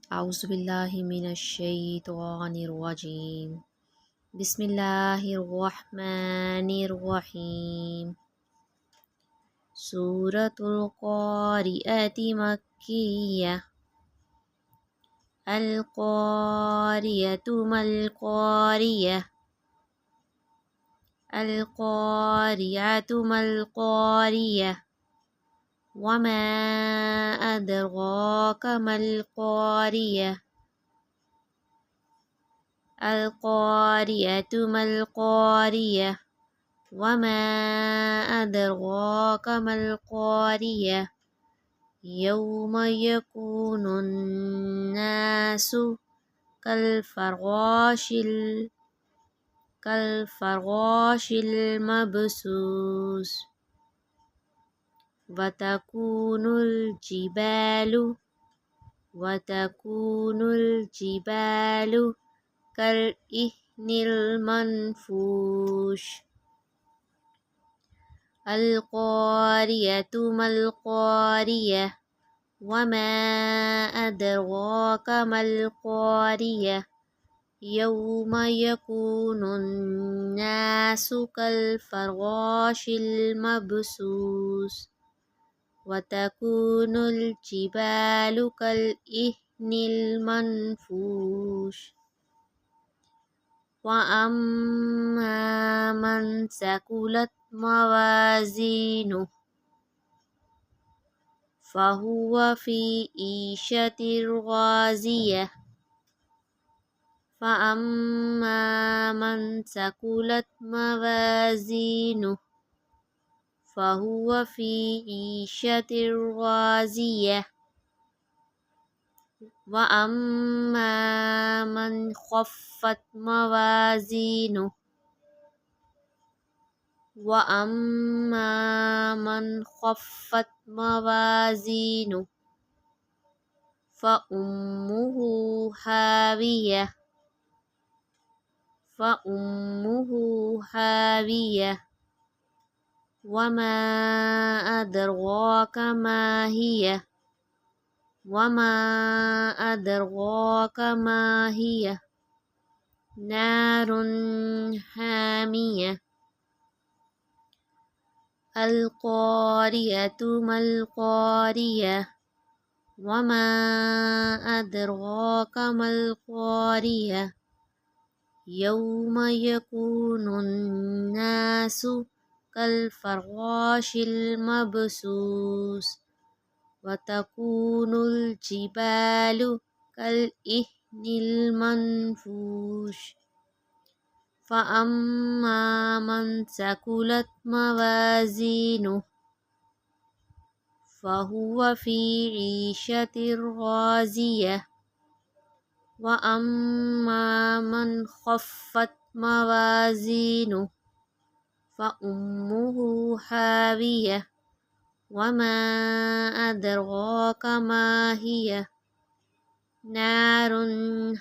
أعوذ بالله من الشيطان الرجيم. بسم الله الرحمن الرحيم. سورة القارئة مكية. القارية ما القارية. القارعة ما القارية. وما أدراك ما القارية. القارية ما القارية. وما أدراك ما القارية. يوم يكون الناس كالفراش المبثوث. وتكون الجبال كالإهن المنفوش. القارية ما القارية. وما أدراك ما القارية. يوم يكون الناس كالفراش المبثوث. وتكون الجبال كالإهن المنفوش. وأما من ثقلت موازينه فهو في عيشة راضية. فأما من ثقلت موازينه فهو في عيشة راضية. وأما من خفت موازينه فأمه هاوية. وما أدراك ما هي. نار حامية. القارية ما القارية. وما أدراك ما القارية. يوم يكون الناس كالفراش المبثوث. وتكون الجبال كالإهن المنفوش. فأما من ثقلت موازينه فهو في عيشة راضية. وأما من خفت موازينه فأمه هاوية. وما أدراك ما هي. نار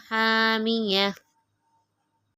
حامية.